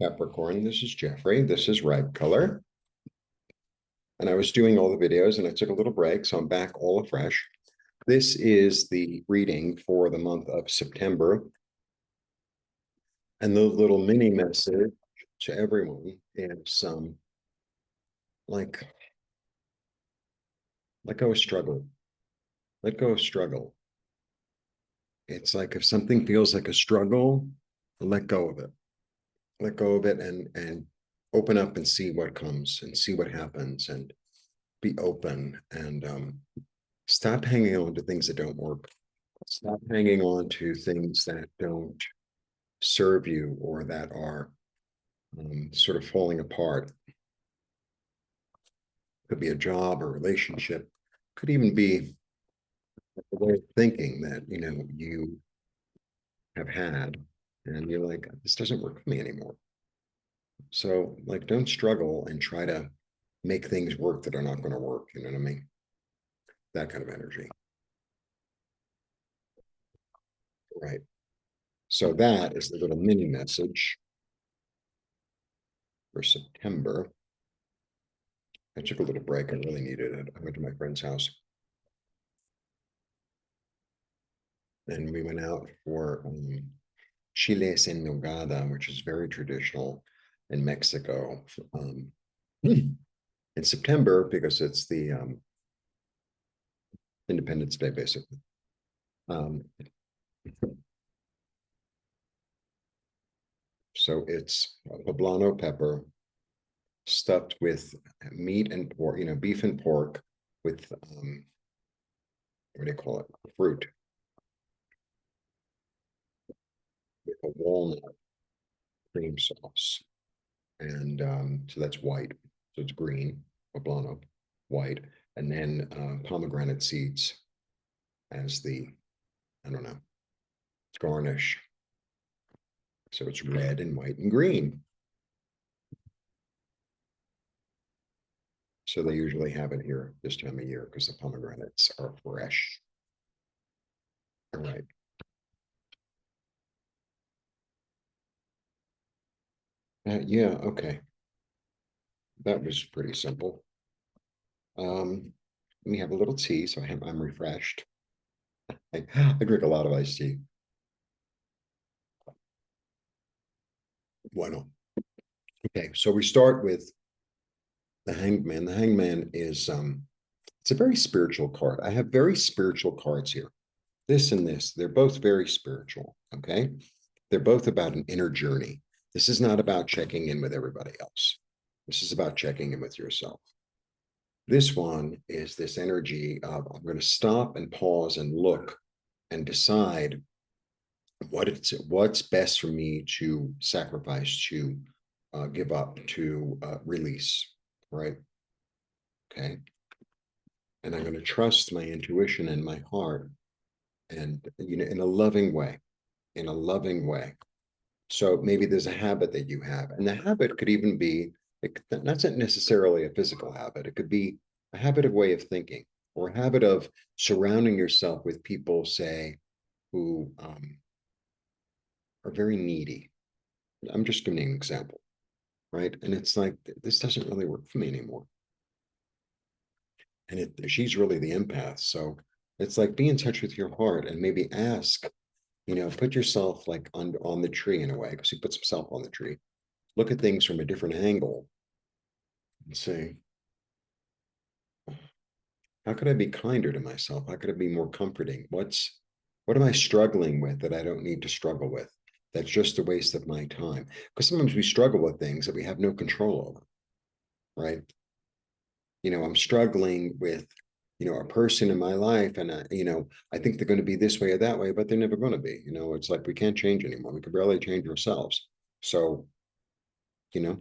Capricorn, this is Jeffrey. This is Red Color. And I was doing all the videos and I took a little break, so I'm back all afresh. This is the reading for the month of September. And the little mini message to everyone is like, let go of struggle. Let go of struggle. It's like if something feels like a struggle, let go of it. Let go of it and open up and see what comes and see what happens and be open and stop hanging on to things that don't work. Stop hanging on to things that don't serve you or that are sort of falling apart. Could be a job or relationship. Could even be a way of thinking that you have had, and you're like, this doesn't work for me anymore. So, like, don't struggle and try to make things work that are not going to work. You know what I mean? That kind of energy. Right. So that is the little mini message for September. I took a little break. I really needed it. I went to my friend's house. And we went out for chiles en nogada, which is very traditional in Mexico in September because it's the Independence Day, basically. So it's poblano pepper stuffed with meat and pork, beef and pork with what do you call it? Fruit. With a walnut cream sauce. And so that's white. So it's green, poblano, white, and then pomegranate seeds as the, I don't know, garnish. So it's red and white and green. So they usually have it here this time of year because the pomegranates are fresh. All right. Yeah, okay. That was pretty simple. Let me have a little tea so I'm refreshed. I drink a lot of iced tea. Why not? Okay, so we start with the Hangman. The Hangman is it's a very spiritual card. I have very spiritual cards here. This and this, they're both very spiritual. Okay, they're both about an inner journey. This is not about checking in with everybody else. This is about checking in with yourself. This one is this energy of I'm going to stop and pause and look and decide what's best for me to sacrifice, to give up, to release, right? Okay. And I'm going to trust my intuition and my heart, and in a loving way, in a loving way. So maybe there's a habit that you have, and the habit could even be not necessarily a physical habit. It could be a habit of way of thinking, or a habit of surrounding yourself with people, say, who are very needy. I'm just giving an example, right? And it's like, this doesn't really work for me anymore. And she's really the empath. So it's like, be in touch with your heart and maybe ask, put yourself like on the tree in a way, because he puts himself on the tree. Look at things from a different angle and say, how could I be kinder to myself? How could I be more comforting? What am I struggling with that I don't need to struggle with? That's just a waste of my time. Because sometimes we struggle with things that we have no control over, right? I'm struggling with, a person in my life, and I think they're going to be this way or that way, but they're never going to be. It's like we can't change anymore. We can barely change ourselves. So, you know,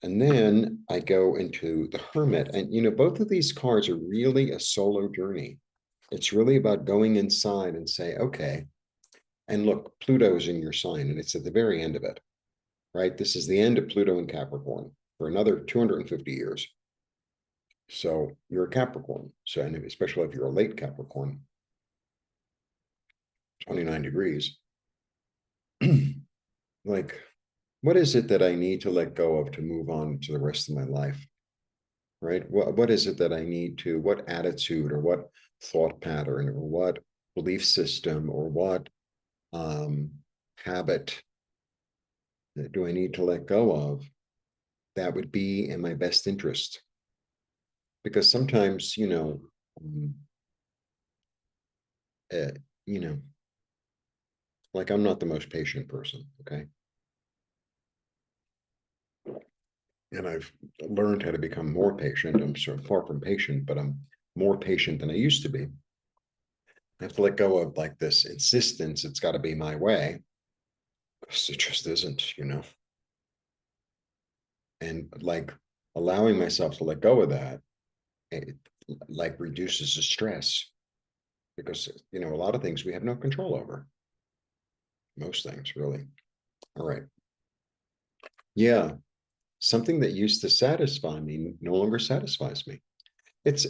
and then I go into the Hermit, and both of these cards are really a solo journey. It's really about going inside and say, okay, and look, Pluto's in your sign, and it's at the very end of it, right? This is the end of Pluto in Capricorn for another 250 years. So you're a Capricorn. So, and especially if you're a late Capricorn, 29 degrees, like, what is it that I need to let go of to move on to the rest of my life? Right? What is it that I need to, what attitude or what thought pattern or what belief system or what um, habit do I need to let go of that would be in my best interest? Because sometimes, um, uh, you know, like I'm not the most patient person, okay? And I've learned how to become more patient. I'm sort of far from patient, but I'm more patient than I used to be. I have to let go of like this insistence, it's got to be my way, because it just isn't. And like allowing myself to let go of that, it like reduces the stress because, a lot of things we have no control over. Most things, really. All right. Yeah. Something that used to satisfy me no longer satisfies me. It's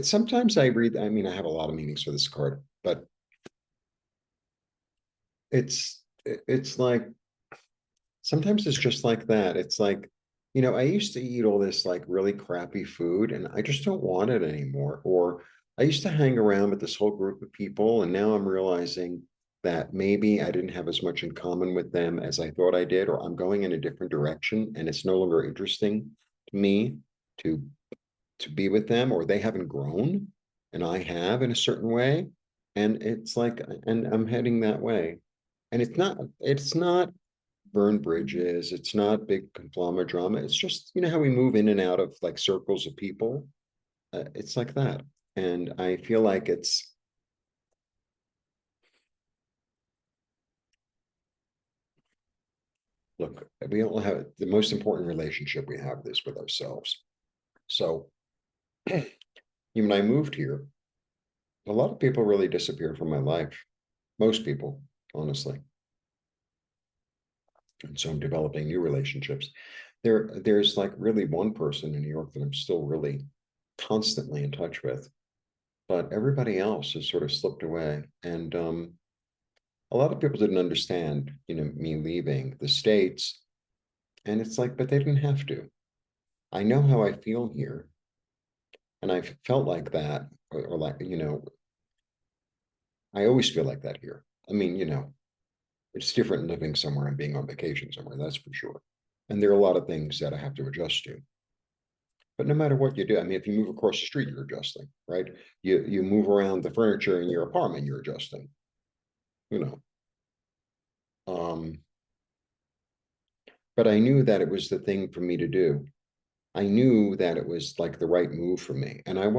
sometimes I read, I mean, I have a lot of meanings for this card, but it's like sometimes it's just like that. It's like, I used to eat all this like really crappy food and I just don't want it anymore. Or I used to hang around with this whole group of people and now I'm realizing that maybe I didn't have as much in common with them as I thought I did, or I'm going in a different direction and it's no longer interesting to me to to be with them, or they haven't grown and I have in a certain way. And it's like, and I'm heading that way. And it's not burn bridges. It's not big conglomerate drama. It's just, how we move in and out of like circles of people. It's like that. And I feel like look, we all have the most important relationship we have is with ourselves. So when I moved here, a lot of people really disappeared from my life. Most people, honestly. And so I'm developing new relationships. There's like really one person in New York that I'm still really constantly in touch with, but everybody else has sort of slipped away. And a lot of people didn't understand, me leaving the States. And it's like, but they didn't have to. I know how I feel here. And I've felt like that, or like, I always feel like that here. I mean, it's different living somewhere and being on vacation somewhere, that's for sure. And there are a lot of things that I have to adjust to. But no matter what you do, I mean, if you move across the street, you're adjusting, right? You move around the furniture in your apartment, you're adjusting, you know. Um, but I knew that it was the thing for me to do. I knew that it was like the right move for me. And I am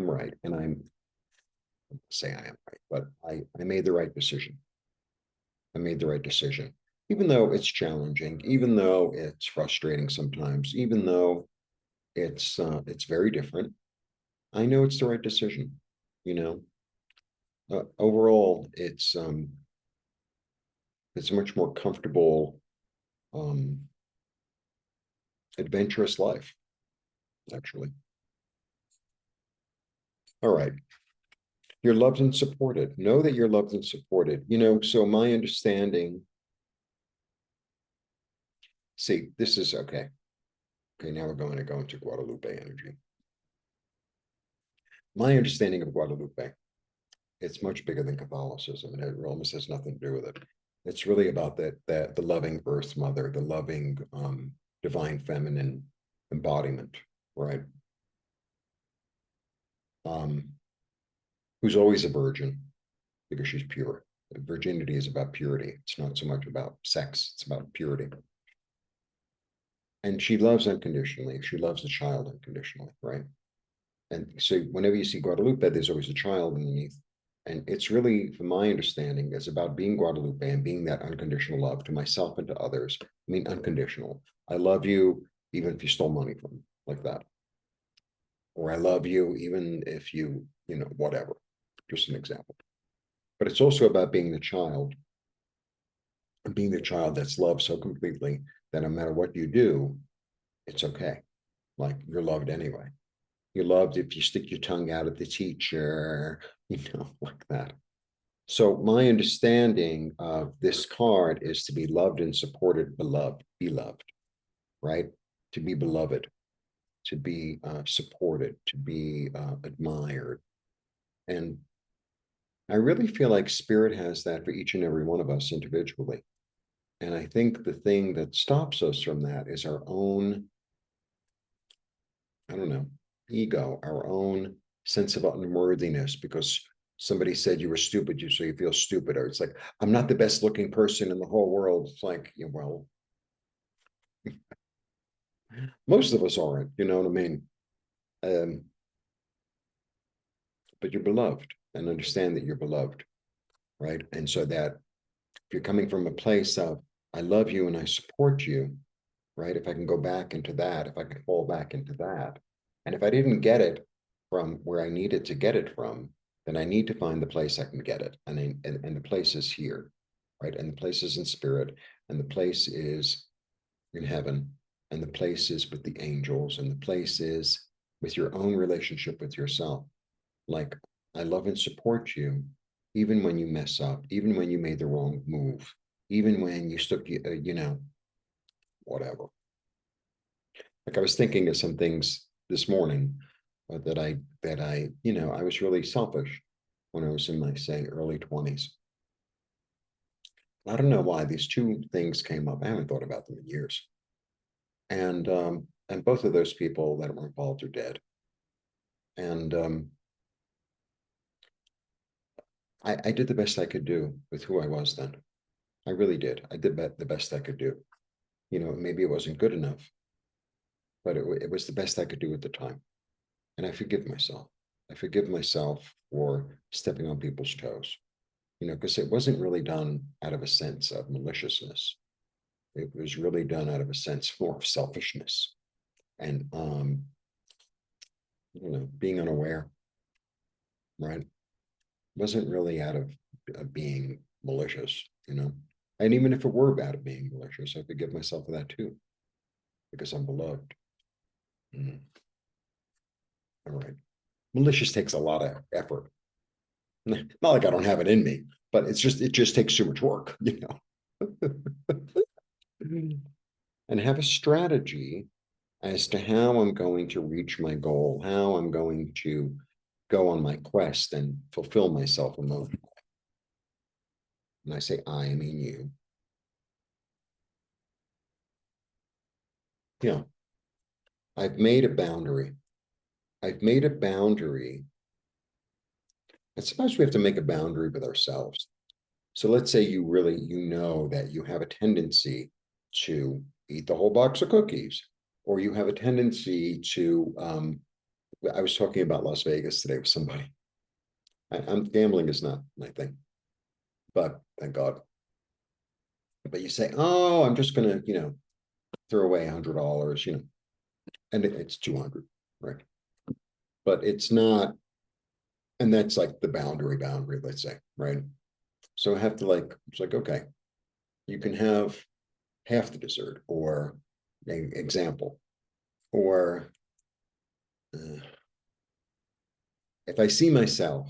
right. And say I am right, but I made the right decision. I made the right decision. Even though it's challenging, even though it's frustrating sometimes, even though it's very different, I know it's the right decision. You know, overall, it's a much more comfortable, um, adventurous life, actually. All right. You're loved and supported. Know that you're loved and supported. So my understanding, see, this is okay. Okay, now we're going to go into Guadalupe energy. My understanding of Guadalupe, it's much bigger than Catholicism, and it almost has nothing to do with it. It's really about that the loving Earth Mother, the loving divine feminine embodiment, right? Um, who's always a virgin because she's pure. Virginity is about purity. It's not so much about sex, it's about purity. And she loves unconditionally. She loves the child unconditionally, right? And so whenever you see Guadalupe, there's always a child underneath. And it's really, from my understanding, it's about being Guadalupe and being that unconditional love to myself and to others. I mean, unconditional. I love you even if you stole money from me, like that. Or I love you even if whatever. Just an example. But it's also about being the child, and being the child that's loved so completely that no matter what you do, it's okay. Like you're loved anyway. You're loved if you stick your tongue out at the teacher, like that. So my understanding of this card is to be loved and supported, beloved, right? To be beloved, to be supported, to be admired. And I really feel like spirit has that for each and every one of us individually. And I think the thing that stops us from that is our own, I don't know, ego, our own sense of unworthiness because somebody said you were stupid, so you feel stupid. Or it's like, I'm not the best looking person in the whole world. It's like, yeah, well, most of us aren't, you know what I mean? Um, but you're beloved and understand that you're beloved, right? And so that if you're coming from a place of, I love you and I support you, right? If I can go back into that, if I can fall back into that. And if I didn't get it from where I needed to get it from, then I need to find the place I can get it. And the place is here, right? And the place is in spirit, and the place is in heaven, and the place is with the angels, and the place is with your own relationship with yourself. Like, I love and support you, even when you mess up, even when you made the wrong move, even when you stuck, you know, whatever. Like I was thinking of some things this morning that I, you know, I was really selfish when I was in my, say, early 20s. I don't know why these two things came up. I haven't thought about them in years. And both of those people that were involved are dead. And I did the best I could do with who I was then. I really did. I did the best I could do. You know, maybe it wasn't good enough, but it was the best I could do at the time. And I forgive myself. I forgive myself for stepping on people's toes, you know, because it wasn't really done out of a sense of maliciousness. It was really done out of a sense more of selfishness and, you know, being unaware, right? It wasn't really out of being malicious, you know. And even if it were out of being malicious, I forgive myself for that too, because I'm beloved. Mm. All right. Malicious takes a lot of effort. Not like I don't have it in me, but it just takes too much work, you know. And have a strategy as to how I'm going to reach my goal, how I'm going to go on my quest and fulfill myself emotionally. And I say I mean you. Yeah, I've made a boundary. I've made a boundary. And sometimes we have to make a boundary with ourselves. So let's say you know that you have a tendency to eat the whole box of cookies, or you have a tendency to, I was talking about Las Vegas today with somebody. I'm gambling is not my thing, but thank God. But you say, oh, I'm just gonna, you know, throw away $100, you know, and it's 200, right? But it's not, and that's like the boundary, let's say, right? So I have to like, it's like, okay, you can have half the dessert, or an example, or if I see myself,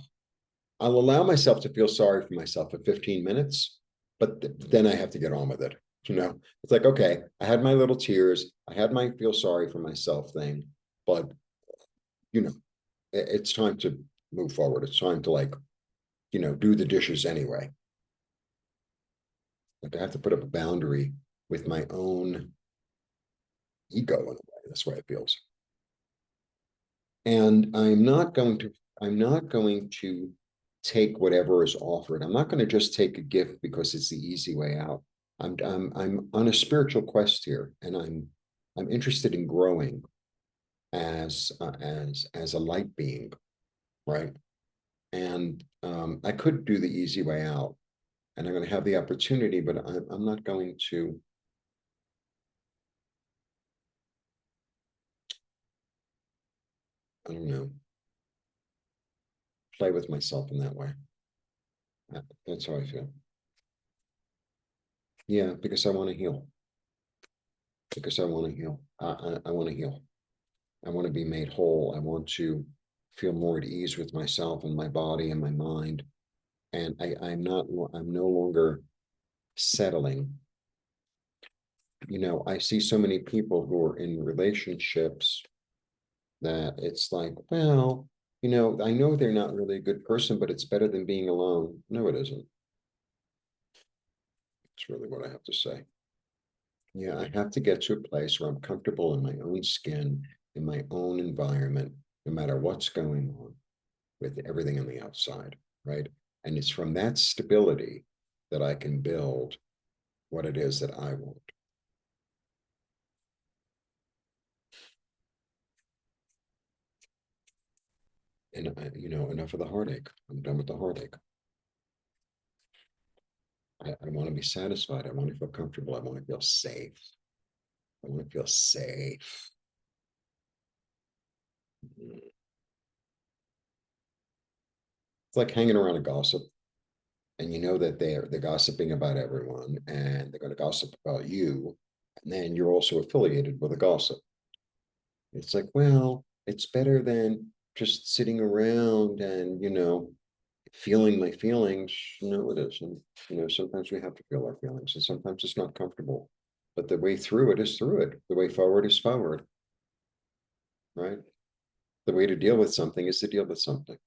I'll allow myself to feel sorry for myself for 15 minutes, but then I have to get on with it. You know, it's like, okay, I had my little tears, I had my feel sorry for myself thing, but you know, it's time to move forward. It's time to, like, you know, do the dishes anyway. Like I have to put up a boundary with my own ego in a way. That's the way it feels. And I'm not going to take whatever is offered. I'm not going to just take a gift because it's the easy way out. I'm on a spiritual quest here, and I'm interested in growing as a light being, right? And I could do the easy way out, and I'm going to have the opportunity, but I'm not going to. I don't know, play with myself in that way. That's how I feel. Yeah, because I want to heal. Because I want to heal. I want to heal. I want to be made whole. I want to feel more at ease with myself and my body and my mind. And I'm no longer settling. You know, I see so many people who are in relationships that it's like, well, you know, I know they're not really a good person, but it's better than being alone. No, it isn't. It's really what I have to say. Yeah, I have to get to a place where I'm comfortable in my own skin, in my own environment, no matter what's going on with everything on the outside, right? And it's from that stability that I can build what it is that I want. And, you know, enough of the heartache. I'm done with the heartache. I want to be satisfied. I want to feel comfortable. I want to feel safe. I want to feel safe. It's like hanging around a gossip, and you know that they're gossiping about everyone, and they're going to gossip about you, and then you're also affiliated with a gossip. It's like, well, it's better than just sitting around and, you know, feeling my feelings. No, it isn't. You know, sometimes we have to feel our feelings, and sometimes it's not comfortable. But the way through it is through it. The way forward is forward, right? The way to deal with something is to deal with something.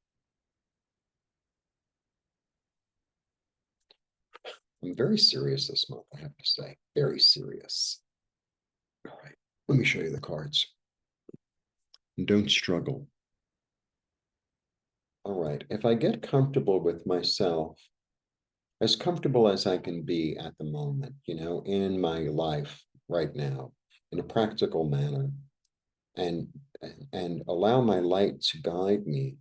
I'm very serious this month, I have to say. Very serious. All right, let me show you the cards. And don't struggle. All right, if I get comfortable with myself, as comfortable as I can be at the moment, you know, in my life right now, in a practical manner, and and allow my light to guide me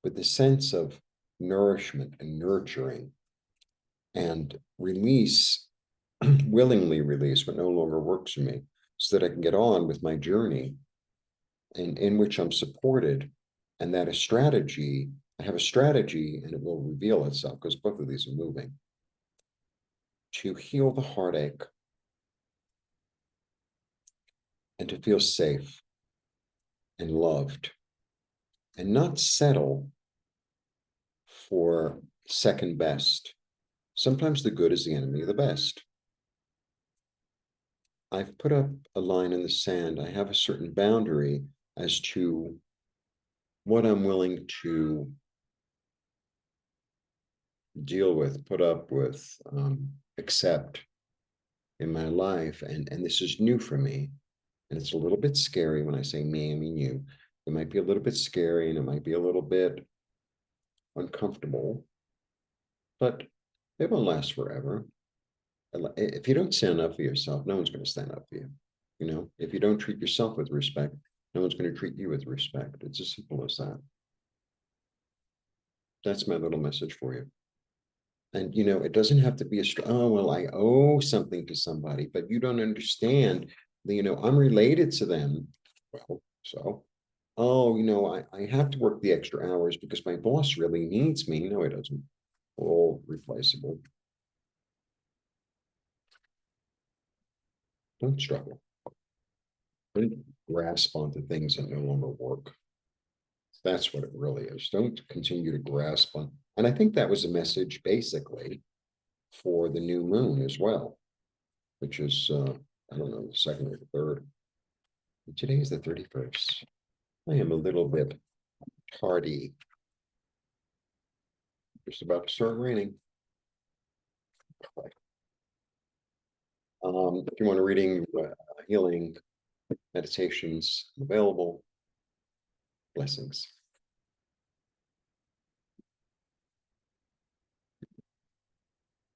with the sense of nourishment and nurturing, and release, willingly release what no longer works for me, so that I can get on with my journey, in which I'm supported, and that I have a strategy, and it will reveal itself because both of these are moving, to heal the heartache and to feel safe and loved, and not settle for second best. Sometimes the good is the enemy of the best. I've put up a line in the sand. I have a certain boundary as to what I'm willing to deal with, put up with, accept in my life. And this is new for me. And it's a little bit scary. When I say me, I mean you. It might be a little bit scary, and it might be a little bit uncomfortable, but it won't last forever. If you don't stand up for yourself, no one's going to stand up for you. You know, if you don't treat yourself with respect, no one's going to treat you with respect. It's as simple as that. That's my little message for you. And, you know, it doesn't have to be oh, well, I owe something to somebody, but you don't understand that, you know, I'm related to them. Well, so, oh, you know, I have to work the extra hours because my boss really needs me. No, he doesn't. We're all replaceable. Don't struggle. Don't grasp onto things that no longer work. That's what it really is. Don't continue to grasp on. And I think that was a message basically for the new moon as well, which is, I don't know, the second or the third. Today is the 31st. I am a little bit tardy. Just about to start raining. If you want a reading, healing, meditations available. Blessings.